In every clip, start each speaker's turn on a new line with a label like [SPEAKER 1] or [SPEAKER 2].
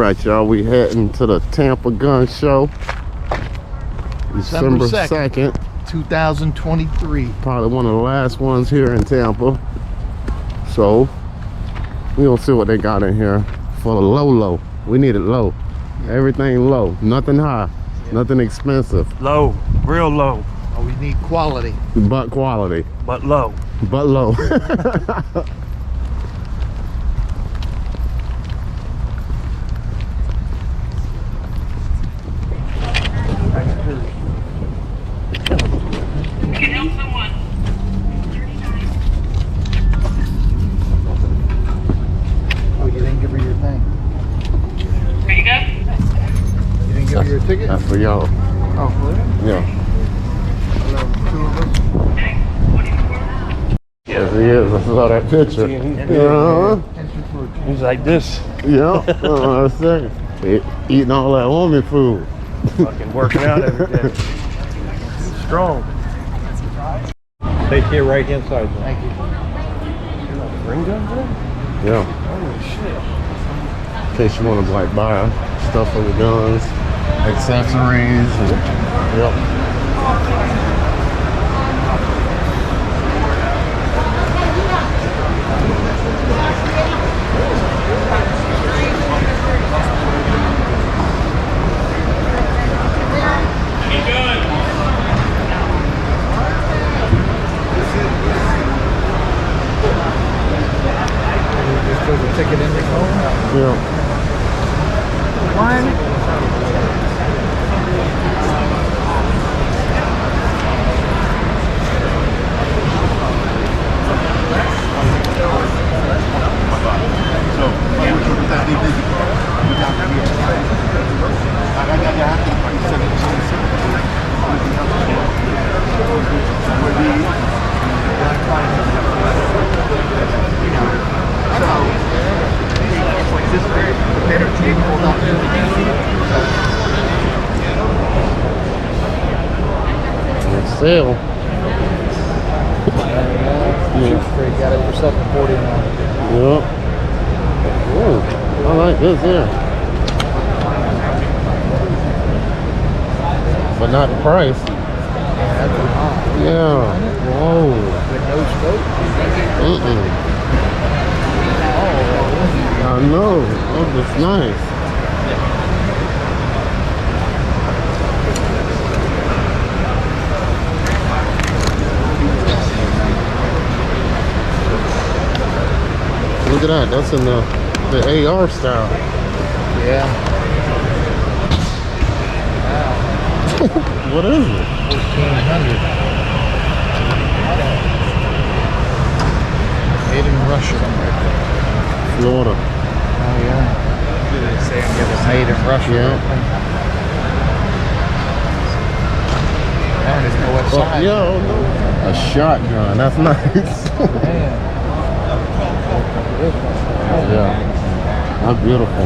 [SPEAKER 1] right, y'all. We heading to the Tampa Gun Show. December 2nd,
[SPEAKER 2] 2023.
[SPEAKER 1] Probably one of the last ones here in Tampa. So we gonna see what they got in here for the low. We need it low. Everything low, nothing high, nothing expensive.
[SPEAKER 3] Low, real low.
[SPEAKER 2] Oh, we need quality.
[SPEAKER 1] But quality.
[SPEAKER 3] But low.
[SPEAKER 1] But low.
[SPEAKER 4] Can help someone.
[SPEAKER 2] Oh, you didn't give her your thing.
[SPEAKER 4] Ready to go?
[SPEAKER 2] You didn't give her your ticket?
[SPEAKER 1] That's for y'all.
[SPEAKER 2] Oh, for real?
[SPEAKER 1] Yeah.
[SPEAKER 2] Two of us?
[SPEAKER 4] Okay. 24.
[SPEAKER 1] Yes, he is. I saw that picture.
[SPEAKER 3] He's like this.
[SPEAKER 1] Yeah. I say. Eating all that woman food.
[SPEAKER 3] Fucking working out every day. Strong. Take your right hand side.
[SPEAKER 2] Thank you.
[SPEAKER 3] Ring guns in?
[SPEAKER 1] Yeah.
[SPEAKER 3] Holy shit.
[SPEAKER 1] In case you want to like buy stuff for the guns, accessories. Yep.
[SPEAKER 2] Just throw the ticket in the phone.
[SPEAKER 1] Yeah.
[SPEAKER 2] One.
[SPEAKER 1] Sale.
[SPEAKER 2] You got it for $7.49.
[SPEAKER 1] Yep. Ooh, I like this here. But not the price. Yeah. Whoa.
[SPEAKER 2] With no scope?
[SPEAKER 1] I know. Oh, that's nice. Look at that. That's in the AR style.
[SPEAKER 2] Yeah.
[SPEAKER 1] What is it?
[SPEAKER 2] 1,400. Made in Russia.
[SPEAKER 1] Florida.
[SPEAKER 2] Oh yeah. Made in Russia.
[SPEAKER 1] Yeah.
[SPEAKER 2] Man, there's no what
[SPEAKER 1] Oh,
[SPEAKER 2] size.
[SPEAKER 1] yo, no. A shotgun. That's nice.
[SPEAKER 2] Man.
[SPEAKER 1] Yeah. That's beautiful.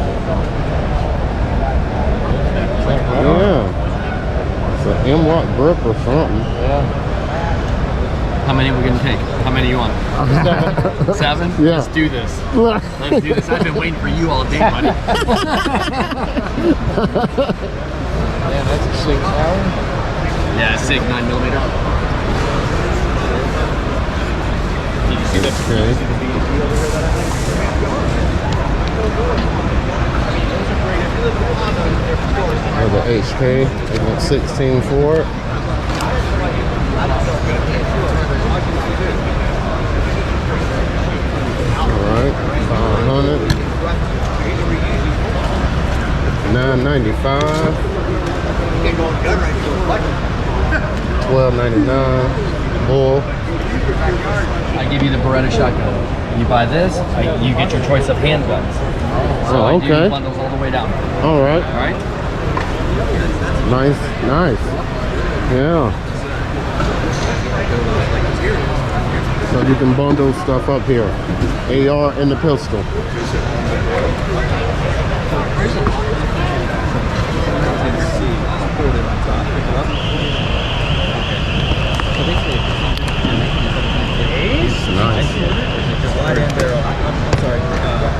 [SPEAKER 1] Yeah. It's an M-Rock grip or something.
[SPEAKER 2] Yeah.
[SPEAKER 5] How many are we gonna take? How many you want? 7?
[SPEAKER 1] Yeah.
[SPEAKER 5] Let's do this. Let's do this. I've been waiting for you all day, buddy.
[SPEAKER 2] Man, that's a 6-hour.
[SPEAKER 5] Yeah, SIG 9mm. Did you see that?
[SPEAKER 1] Okay. The HK, they went 16 for it. Alright, 500. 995. 12.99. Bull.
[SPEAKER 5] I give you the Beretta shotgun. You buy this, you get your choice of handguns. So
[SPEAKER 1] Oh,
[SPEAKER 5] I do
[SPEAKER 1] okay.
[SPEAKER 5] bundles all the way down.
[SPEAKER 1] Alright.
[SPEAKER 5] All right.
[SPEAKER 1] Nice. Yeah. So you can bundle stuff up here. AR and the pistol.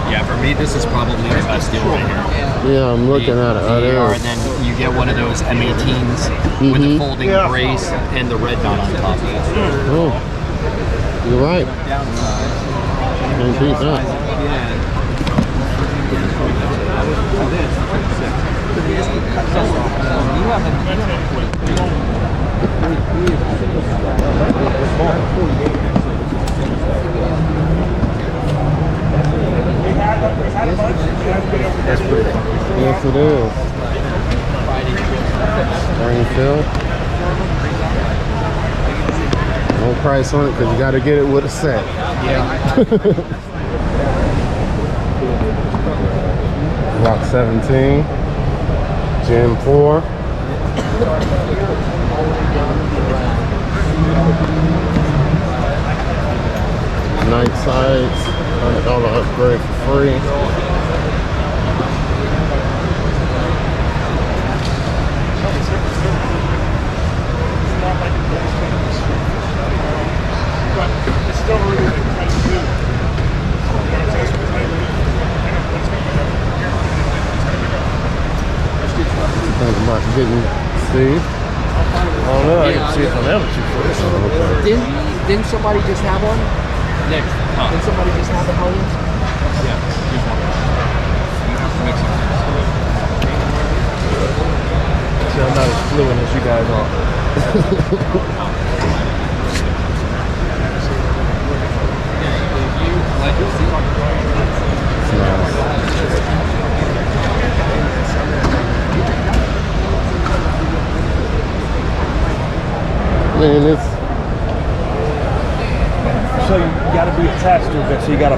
[SPEAKER 5] Yeah, for me This is probably the best deal right here.
[SPEAKER 1] Yeah, I'm looking at it.
[SPEAKER 5] And
[SPEAKER 1] It is.
[SPEAKER 5] then you get one of those M18s with the folding brace and the red dot on top.
[SPEAKER 1] Oh, you're right. Can't beat that. Yes, it is. Springfield. No price on it because you got to get it with a set.
[SPEAKER 5] Yeah.
[SPEAKER 1] Block 17. Gen 4. Night sights. $100 upgrade for free. Think about getting Steve.
[SPEAKER 3] I don't know. I can see it from them too first.
[SPEAKER 5] Didn't somebody just have one? Nick. Didn't somebody just have a Hellion? Yeah.
[SPEAKER 3] So I'm not as fluent as you guys are.
[SPEAKER 1] Man, it's
[SPEAKER 3] So you got to be attached to it. So you got to.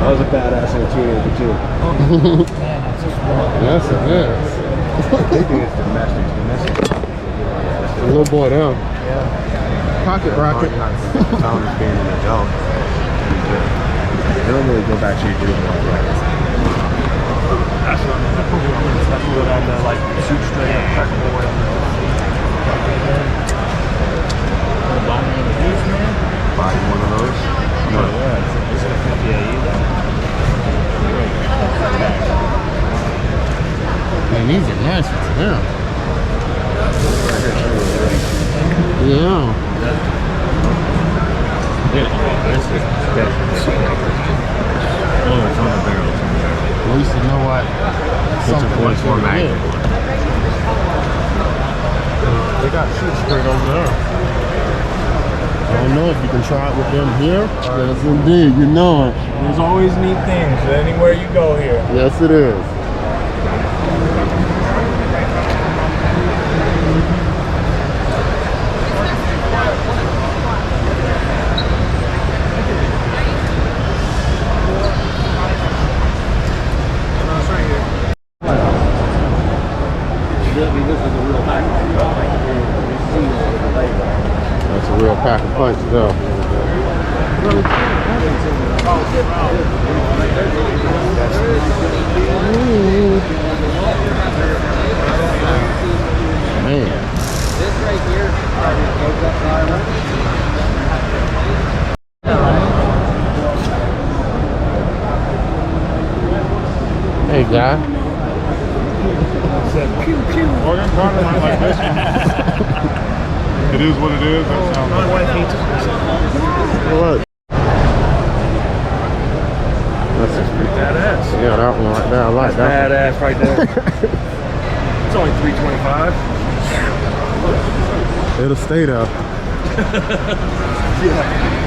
[SPEAKER 3] I was a badass in a teenager too.
[SPEAKER 1] yes, it is.
[SPEAKER 3] They think it's domestic.
[SPEAKER 1] A little boy down. Pocket rocket.
[SPEAKER 3] Thomas being an adult. They don't really go back to your juvenile life. That's what I'm like shoot straight up, crack a boy. Buy one of those? No. It's a 50
[SPEAKER 1] Man, these are nice ones. Yeah. Yeah.
[SPEAKER 3] Oh, it's on the barrel.
[SPEAKER 1] At least you know what.
[SPEAKER 3] It's a 44 Magnum. They got shit straight over there.
[SPEAKER 1] I don't know if you can try it with them here. Yes, indeed. You know it.
[SPEAKER 3] There's always neat things anywhere you go here.
[SPEAKER 1] Yes, it is. That's a real pack of punch, though. Man.
[SPEAKER 5] This right here.
[SPEAKER 1] Hey, guy.
[SPEAKER 3] Organ product like this one. It is what it is. That sounds my wife hates it.
[SPEAKER 1] Look. That's just
[SPEAKER 3] Badass.
[SPEAKER 1] yeah, that one right there. I like that.
[SPEAKER 3] Badass right there. It's only $325.
[SPEAKER 1] It'll stay there.
[SPEAKER 3] Yeah.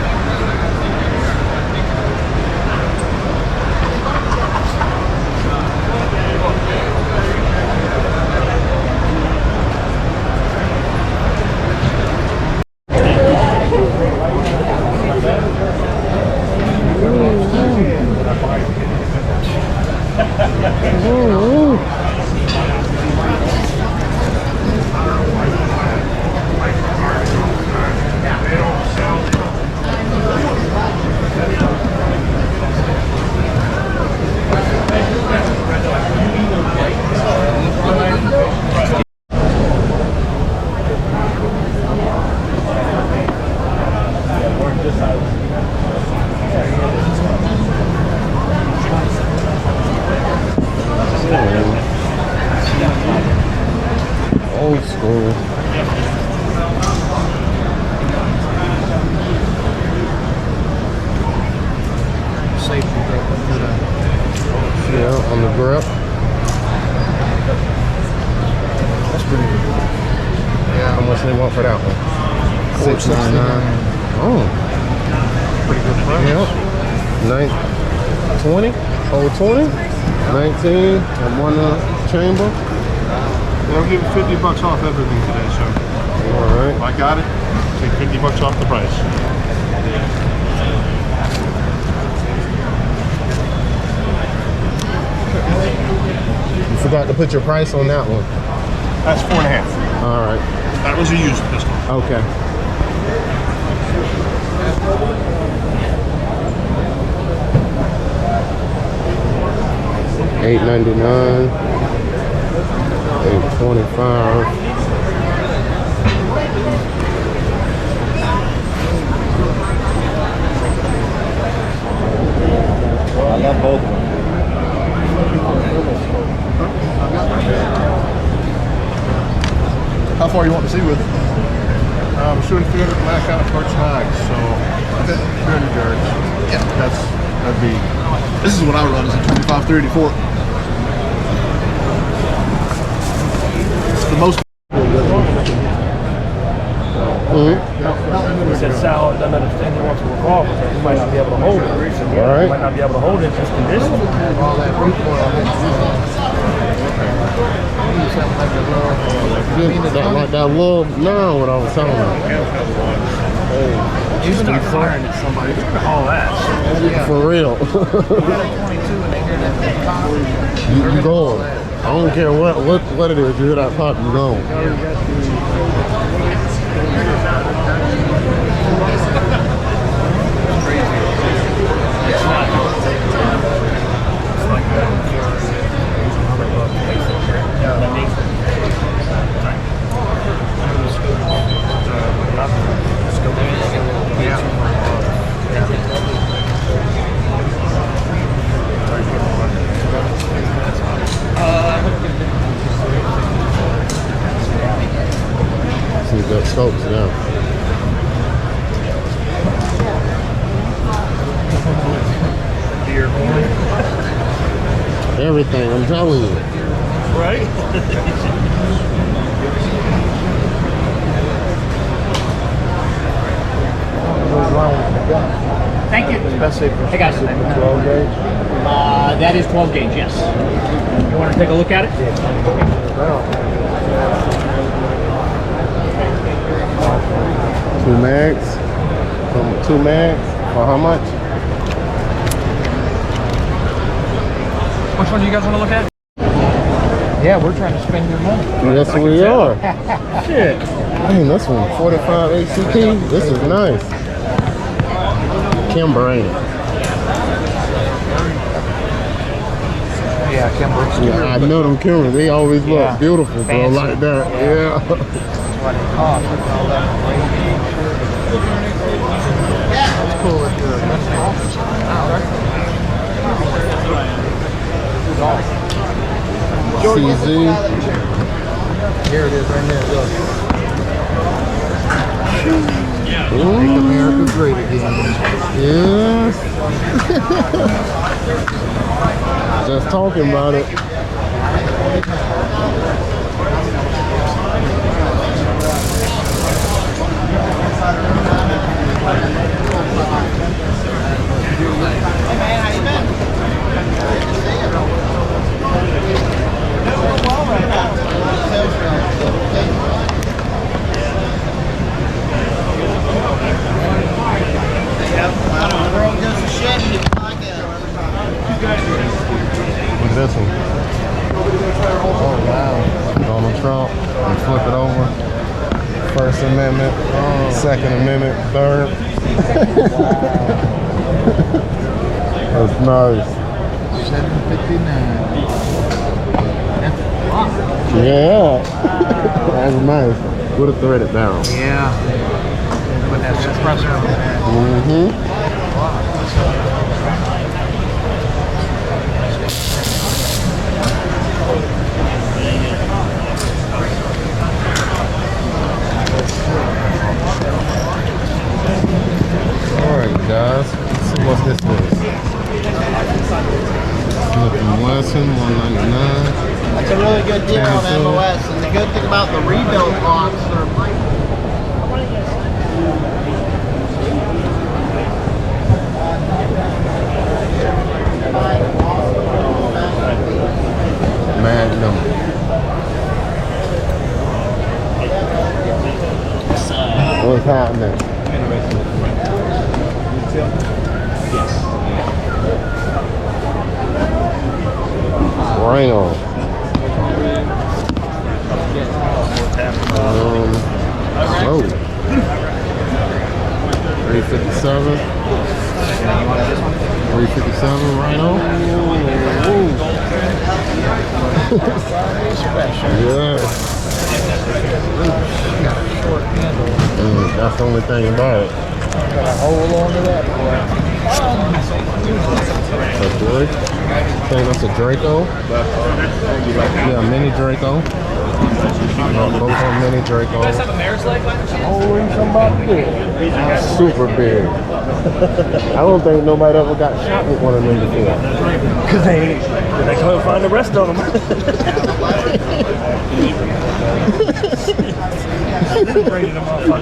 [SPEAKER 1] Old school.
[SPEAKER 2] Safety grip to the
[SPEAKER 1] Yeah, on the grip.
[SPEAKER 2] That's pretty good.
[SPEAKER 1] How
[SPEAKER 2] Yeah.
[SPEAKER 1] much they want for that one? $6.99. Oh,
[SPEAKER 2] Pretty good price.
[SPEAKER 1] yep. 20. Hold 20. 19. And one chamber.
[SPEAKER 3] They'll give you $50 off everything today, sir.
[SPEAKER 1] All right.
[SPEAKER 3] I got it. Take $50 off the price.
[SPEAKER 1] You forgot to put your price on that one.
[SPEAKER 3] That's 4.5.
[SPEAKER 1] All right.
[SPEAKER 3] That was a used pistol.
[SPEAKER 1] Okay. $8.99. $8.25.
[SPEAKER 2] I love both of them.
[SPEAKER 3] How far you want to see with it? I'm shooting 300 max out of Perch Mags, so 300 yards. Yeah, that'd be. This is what I run. Is a 25, 34. It's the most.
[SPEAKER 6] He said Sal doesn't understand he wants to work off, but he might not be able to hold it.
[SPEAKER 1] Right.
[SPEAKER 6] He might not be able to hold it in this condition.
[SPEAKER 2] All that recoil
[SPEAKER 1] Like that little, now what I was telling you.
[SPEAKER 6] You start firing at somebody, look at all that.
[SPEAKER 1] For real. you going. I don't care what it is. You hear that pop, you going. See the scopes now. Everything, I'm telling you.
[SPEAKER 6] Right?
[SPEAKER 7] Thank you.
[SPEAKER 6] Especially for
[SPEAKER 7] Hey guys.
[SPEAKER 6] 12 gauge.
[SPEAKER 7] That is 12 gauge, yes. You want to take a look at it?
[SPEAKER 1] Two mags. Two mags. For how much?
[SPEAKER 7] Which one do you guys want to look at?
[SPEAKER 2] Yeah, we're trying to spend your money.
[SPEAKER 1] Yes, we are.
[SPEAKER 6] Shit.
[SPEAKER 1] Dang, this one, 45 ACP. This is nice. Kimber, ain't it?
[SPEAKER 2] Yeah, Kimber.
[SPEAKER 1] Yeah, I know them Kimbers. They always look
[SPEAKER 2] Yeah.
[SPEAKER 1] beautiful, bro,
[SPEAKER 2] Fancy.
[SPEAKER 1] like that. Yeah.
[SPEAKER 2] That's what it costs. All that That's cool if you're a gun officer.
[SPEAKER 1] CZ.
[SPEAKER 2] Here it is right there. Look. Make
[SPEAKER 1] Ooh,
[SPEAKER 2] America great again.
[SPEAKER 1] yes. Just talking about it. Look at this one.
[SPEAKER 2] Oh, wow.
[SPEAKER 1] Donald Trump. And flip it over. First Amendment. Second Amendment. Third. That's nice.
[SPEAKER 2] 759.
[SPEAKER 1] Yeah. That's nice. Would have threaded down.
[SPEAKER 2] Yeah. Put that suppressor on that.
[SPEAKER 1] Mm-hmm.
[SPEAKER 7] something about the rebuild locks or
[SPEAKER 1] Magnum. What's happening? Rhino. Oh. 357. 357 Rhino. Yeah. That's the only thing about it.
[SPEAKER 6] Gotta hold on to that, boy.
[SPEAKER 1] That's good. I think that's a Draco. Yeah, mini Draco. Both are mini Draco.
[SPEAKER 5] You guys have a mare's leg by any chance?
[SPEAKER 6] Holy somebody big.
[SPEAKER 1] Super big. I don't think nobody ever got shot with one of them before.
[SPEAKER 3] Cause they couldn't find the rest of them.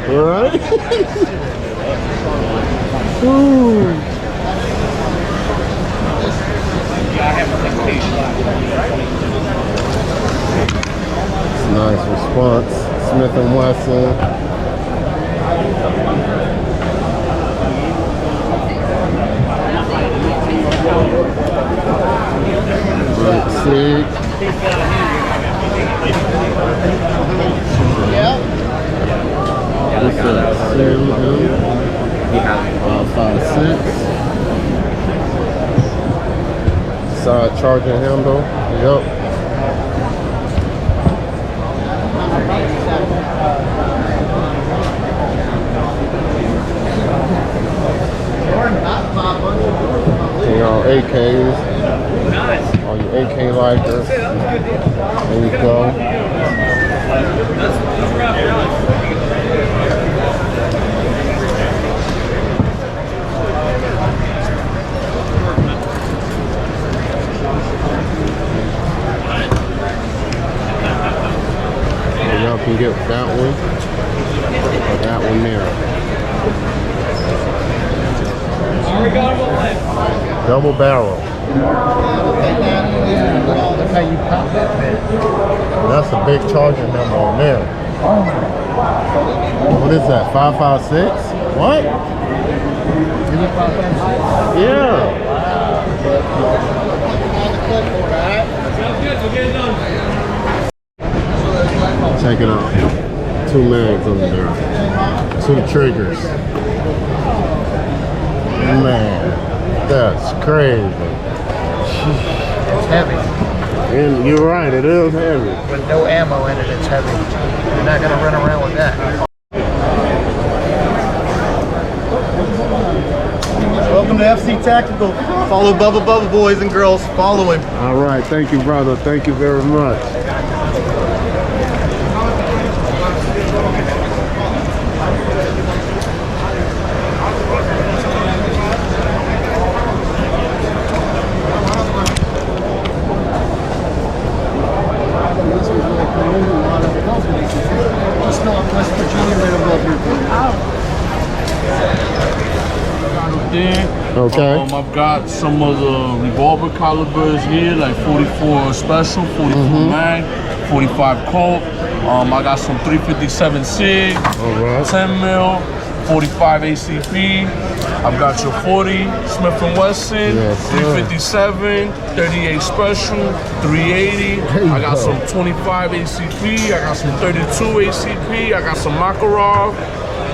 [SPEAKER 1] Right? Ooh. Nice response. Smith & Wesson. Sig. What's that? 5.6. Side charging handle. Yep. And y'all AKs. All your AK likers. There you go. And y'all can get that one or that one there. Double barrel.
[SPEAKER 6] That's how you pop that man.
[SPEAKER 1] That's a big charging number on there. What is that? 5.56? What? Yeah. Check it out. 2 mags under there. 2 triggers. Man, that's crazy.
[SPEAKER 6] It's heavy.
[SPEAKER 1] And you're right, it is heavy.
[SPEAKER 6] With no ammo in it, it's heavy. You're not gonna run around with that.
[SPEAKER 7] Welcome to FC Tactical. Follow Bubba boys and girls. Follow him.
[SPEAKER 1] All right, thank you, brother. Thank you very much.
[SPEAKER 6] Just know I'm West Virginia right above here.
[SPEAKER 1] Okay.
[SPEAKER 8] I've got some of the revolver calibers here, like 44 special, 44 mag, 45 Colt. I got some 357 SIG,
[SPEAKER 1] right.
[SPEAKER 8] 10 mil, 45 ACP. I've got your 40 Smith & Wesson,
[SPEAKER 1] Yes, sir.
[SPEAKER 8] 357, 38 special, 380. I got some 25 ACP. I got some 32 ACP. I got some Makarov.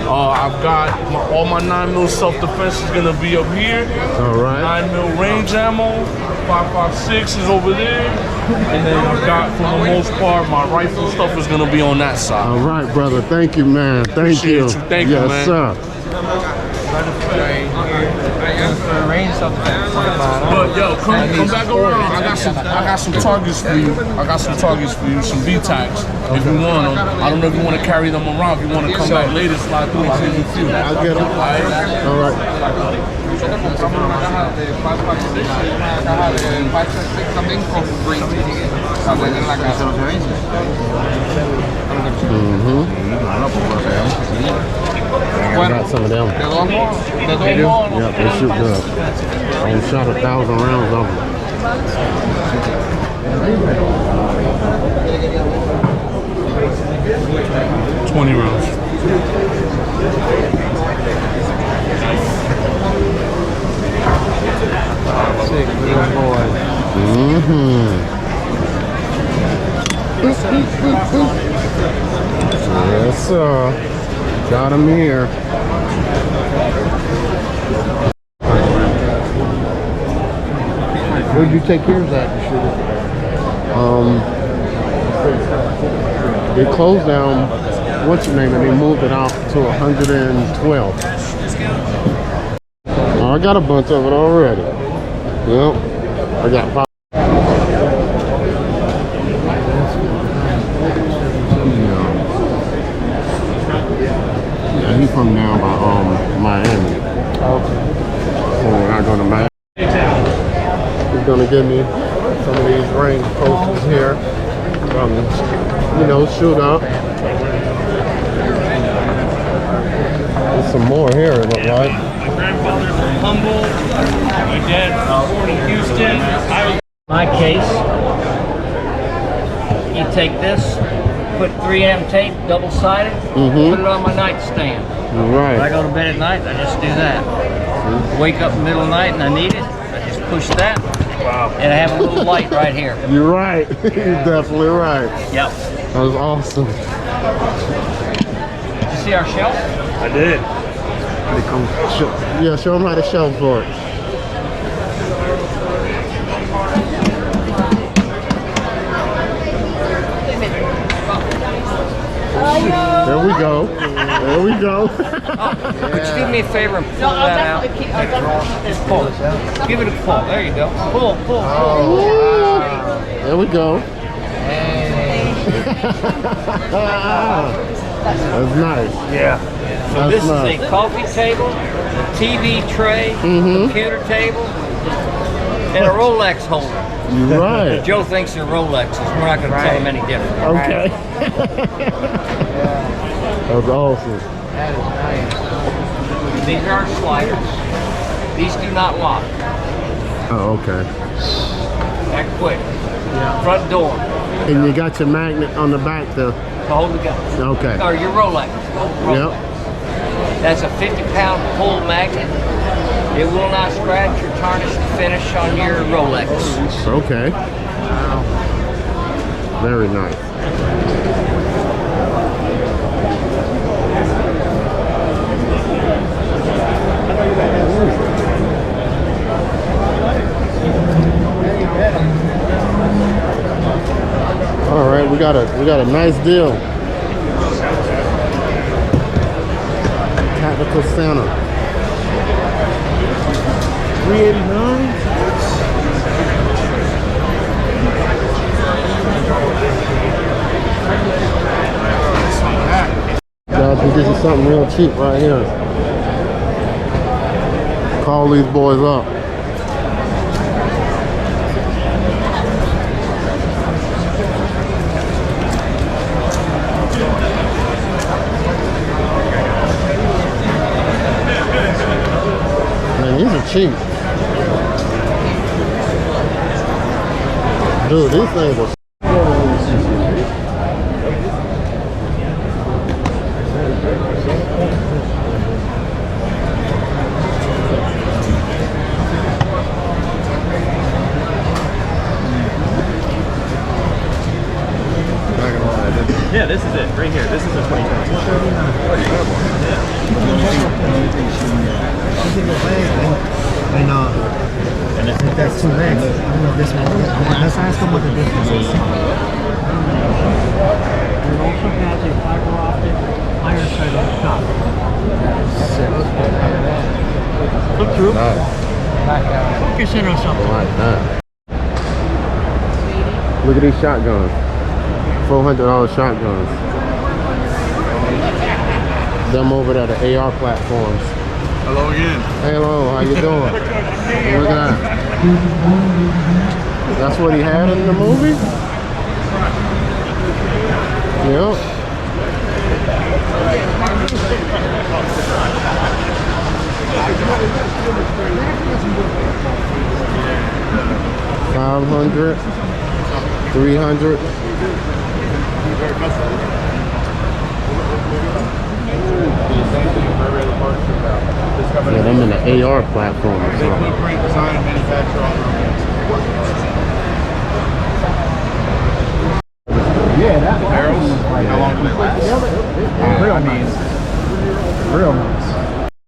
[SPEAKER 8] I've got all my 9mm self-defense is gonna be up here.
[SPEAKER 1] All right.
[SPEAKER 8] 9mm range ammo, 5.56 is over there, and then I've got, for the most part, my rifle stuff is gonna be on that side.
[SPEAKER 1] All right, brother. Thank you, man. Thank
[SPEAKER 8] Appreciate
[SPEAKER 1] you.
[SPEAKER 8] you. Thank you,
[SPEAKER 1] yes,
[SPEAKER 8] man.
[SPEAKER 1] sir.
[SPEAKER 8] But yo, come back around. I got some targets for you. Some V-Tacs if you want them. I don't know if you want to carry them around. If you want to come back later, slide through and take a few.
[SPEAKER 1] I'll get them. All right. I got some of them. They do? Yep, they shoot good. I shot 1,000 rounds of them.
[SPEAKER 8] 20 rounds.
[SPEAKER 1] Yes, sir. Got him here.
[SPEAKER 6] Where'd you take yours at and shoot it?
[SPEAKER 1] They closed down, what's your name, and they moved it out to 112. Oh, I got a bunch of it already. Yep. I got 5. Yeah, he's from down by Miami. Okay. So when I go to Miami, he's gonna give me some of these range posters here. You know, shoot up. There's some more here, it look like.
[SPEAKER 4] My grandfather from Humboldt, my dad born in Houston.
[SPEAKER 9] My case, you take this, put 3M tape, double-sided, put it on my nightstand.
[SPEAKER 1] Right.
[SPEAKER 9] When I go to bed at night, I just do that. Wake up in the middle of the night and I need it, I just push that, and I have a little light right here.
[SPEAKER 1] You're right. You're definitely right.
[SPEAKER 9] Yep.
[SPEAKER 1] That was awesome.
[SPEAKER 9] Did you see our shelf?
[SPEAKER 3] I did.
[SPEAKER 1] Yeah, show them how to shelf for it. There we go. There we go.
[SPEAKER 9] Could you do me a favor and pull that out? Just pull. Give it a pull. There you go. Pull, pull, pull.
[SPEAKER 1] There we go. That's nice.
[SPEAKER 3] Yeah.
[SPEAKER 9] So this is a coffee table, TV tray, computer table, and a Rolex holder.
[SPEAKER 1] You're right.
[SPEAKER 9] Joe thinks they're Rolexes. We're not going to tell him any different.
[SPEAKER 1] Okay. That's awesome.
[SPEAKER 6] That is nice.
[SPEAKER 9] These are our sliders. These do not lock.
[SPEAKER 1] Oh, okay.
[SPEAKER 9] That quick. Front door.
[SPEAKER 1] And you got your magnet on the back though.
[SPEAKER 9] To hold the gun.
[SPEAKER 1] Okay.
[SPEAKER 9] Or your Rolex.
[SPEAKER 1] Yep.
[SPEAKER 9] That's a 50-pound pull magnet. It will not scratch or tarnish the finish on your Rolex.
[SPEAKER 1] Okay. Very nice. All right, we got a nice deal. Tactical Santa. $389. Guys, we get you something real cheap right here. Call these boys up. Man, these are cheap. Dude, these things are.
[SPEAKER 3] Yeah, this is it, right here. This is a 2022.
[SPEAKER 6] And that's 2 legs. I don't know this one. Let's ask them what the difference is. It also has a fiber optic iron sight on the top. Look through.
[SPEAKER 1] that.
[SPEAKER 6] Focus in on
[SPEAKER 1] I
[SPEAKER 6] something.
[SPEAKER 1] like that. Look at these shotguns. $400 shotguns. Them over there, the AR platforms.
[SPEAKER 7] Hello again.
[SPEAKER 1] Hello, how you doing? Look at that. That's what he had in the movie? Yep. $500, $300. Yeah, them in the AR platform or something.
[SPEAKER 7] Blueprint design and manufacture all their own.
[SPEAKER 2] Yeah, that
[SPEAKER 7] Barrels, how long do they last?
[SPEAKER 2] real nice. Real nice.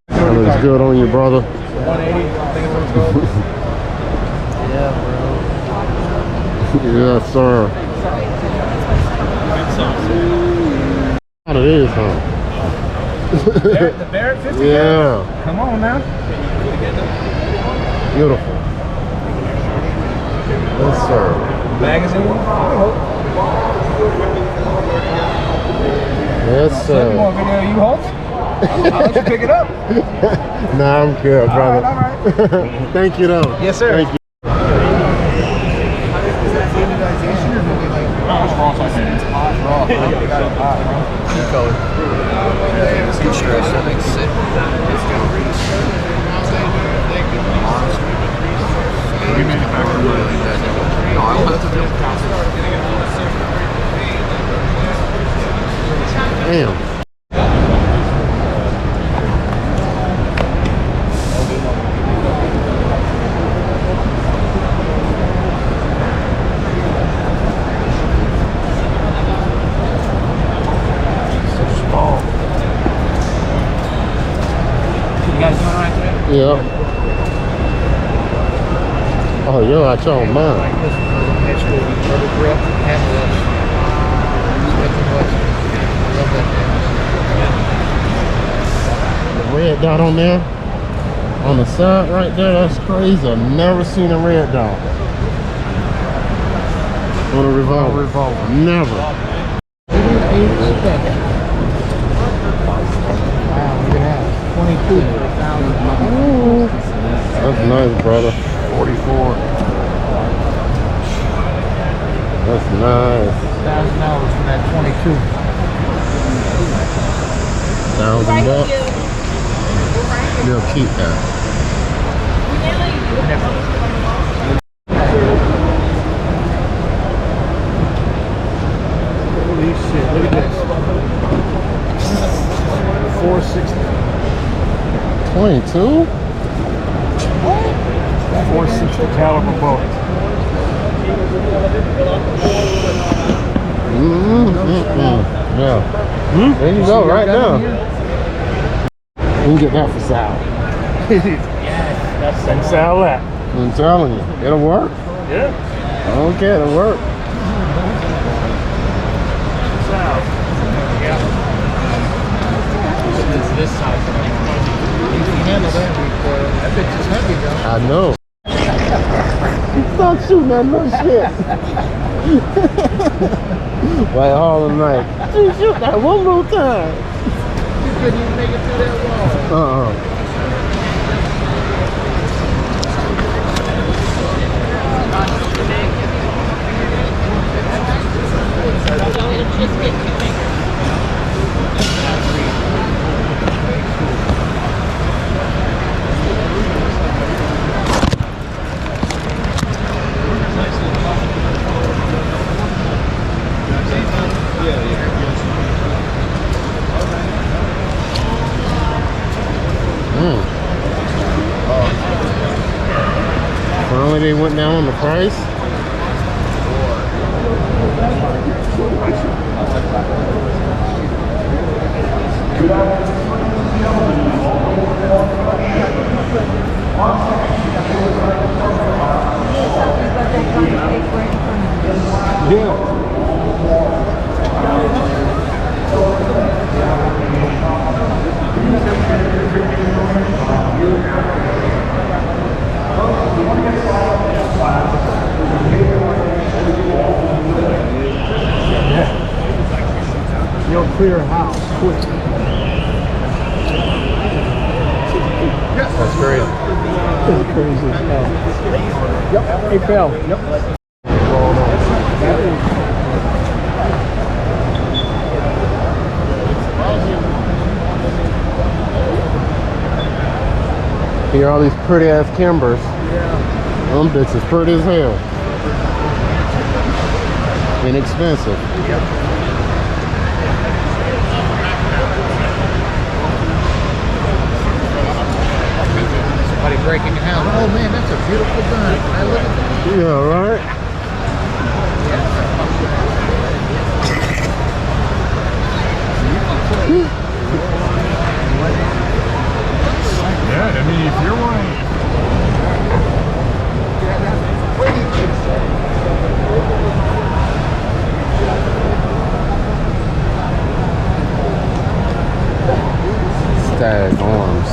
[SPEAKER 1] That looks good on you, brother.
[SPEAKER 2] 180, I think it's what it's called.
[SPEAKER 1] Yes, sir. What it is, huh?
[SPEAKER 2] The Barrett 50?
[SPEAKER 1] Yeah.
[SPEAKER 2] Come on now.
[SPEAKER 1] Beautiful. Yes, sir.
[SPEAKER 2] Magazine?
[SPEAKER 1] Yes,
[SPEAKER 2] Send more
[SPEAKER 1] sir.
[SPEAKER 2] video you host? I'll let you pick it up.
[SPEAKER 1] Nah, I'm good, brother.
[SPEAKER 2] All right.
[SPEAKER 1] Thank you, though.
[SPEAKER 2] Yes, sir.
[SPEAKER 1] Thank you. Damn.
[SPEAKER 9] You guys doing all right today?
[SPEAKER 1] Yeah. Oh, yo, I told mine. The red dot on there, on the side right there, that's crazy. I've never seen a red dot on a revolver. Never.
[SPEAKER 6] Wow, look at that. 22.
[SPEAKER 1] Ooh, that's nice, brother.
[SPEAKER 7] 44.
[SPEAKER 1] That's nice.
[SPEAKER 6] $1,000 for that 22.
[SPEAKER 1] $1,000. You'll keep that.
[SPEAKER 2] Holy shit, look at this. 460.
[SPEAKER 1] 22?
[SPEAKER 2] 460 caliber bullet.
[SPEAKER 1] Yeah. There you go, right there. You can get that for Sal.
[SPEAKER 2] Send Sal that.
[SPEAKER 1] I'm telling you, it'll work.
[SPEAKER 2] Yeah.
[SPEAKER 1] I don't care, it'll work.
[SPEAKER 2] Sal.
[SPEAKER 6] It's this size. You can handle that recoil. That bitch is heavy, though.
[SPEAKER 1] I know. Stop shooting that little shit. White all night. Shoot that one more time.
[SPEAKER 6] You couldn't even make it through that wall.
[SPEAKER 1] Finally they went down on the price.
[SPEAKER 6] You'll clear a house quick.
[SPEAKER 1] That's great.
[SPEAKER 6] It's crazy as hell. Yep. Hey, Phil. Yep.
[SPEAKER 1] Here are all these pretty ass Kimbers.
[SPEAKER 6] Yeah.
[SPEAKER 1] Them bitches pretty as hell. Inexpensive.
[SPEAKER 6] Yep. Somebody breaking your house. Oh man, that's a beautiful gun. I look at that.
[SPEAKER 1] Yeah, right?
[SPEAKER 3] Yeah, I mean, if you're one.
[SPEAKER 1] Stag Arms.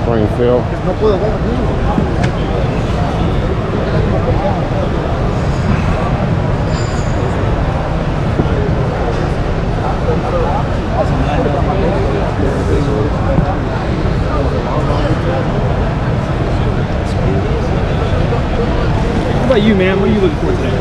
[SPEAKER 1] Springfield.
[SPEAKER 2] What about you, man? What are you looking for today?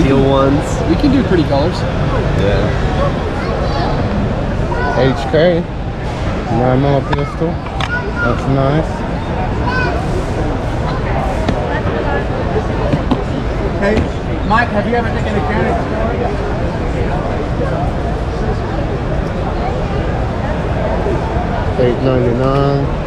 [SPEAKER 5] Teal ones.
[SPEAKER 6] We can do pretty colors.
[SPEAKER 5] Yeah.
[SPEAKER 1] HK. 9mm pistol. That's nice.
[SPEAKER 6] Hey, Mike, have you ever taken a cannon?
[SPEAKER 1] $8.99.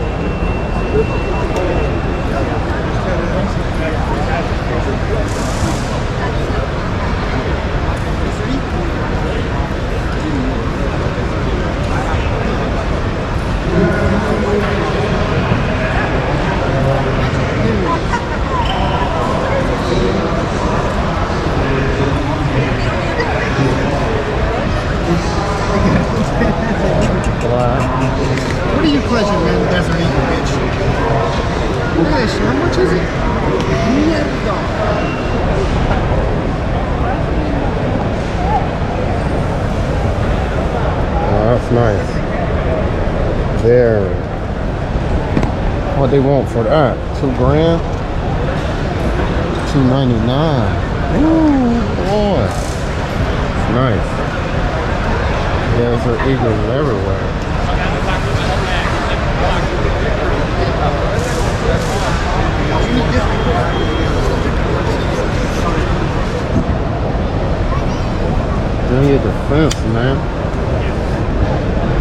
[SPEAKER 6] What are you clutching, man? That's an eagle, bitch. Look at that shit. How much is it?
[SPEAKER 1] Oh, that's nice. There. What they want for that? $2 grand? $2.99. Ooh, boy. Nice. There's are eagles everywhere. Give me a defense, man.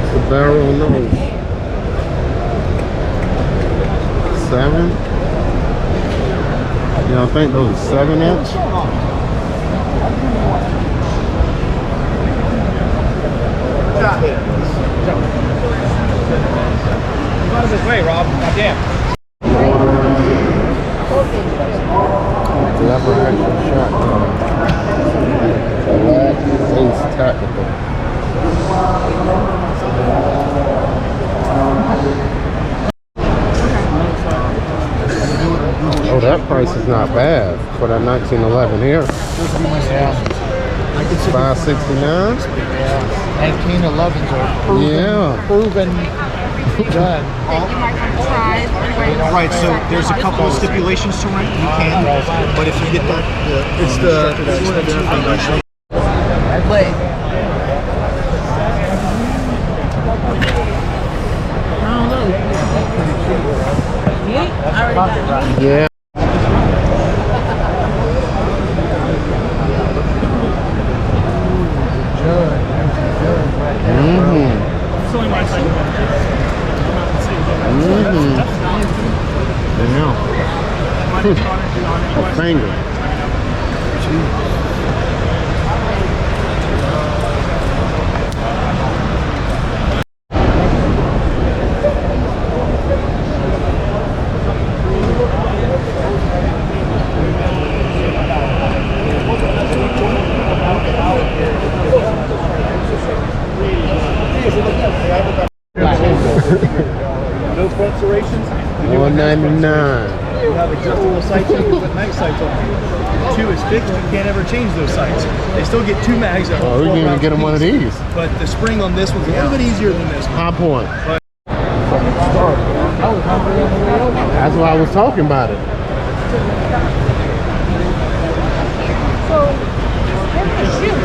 [SPEAKER 1] It's the barrel nose. 7? Yeah, I think those are 7-inch.
[SPEAKER 2] Out of his way, Rob. Goddamn.
[SPEAKER 1] Lever action shotgun. Ace Tactical. Oh, that price is not bad for that 1911 here.
[SPEAKER 6] Yeah.
[SPEAKER 1] $5.69.
[SPEAKER 6] Yeah. 1911s are proven gun.
[SPEAKER 7] Right, so there's a couple of stipulations to rent. You can, but if you get that, it's the
[SPEAKER 1] Yeah. A finger.
[SPEAKER 7] No front serrations.
[SPEAKER 1] $199.
[SPEAKER 7] You have adjustable sights, you can put night sights on. 2 is fixed, you can't ever change those sights. They still get 2 mags.
[SPEAKER 1] Oh, we can even get them one of these.
[SPEAKER 7] But the spring on this one's a little bit easier than this one.
[SPEAKER 1] High point. That's why I was talking about it.
[SPEAKER 10] So, they're gonna shoot.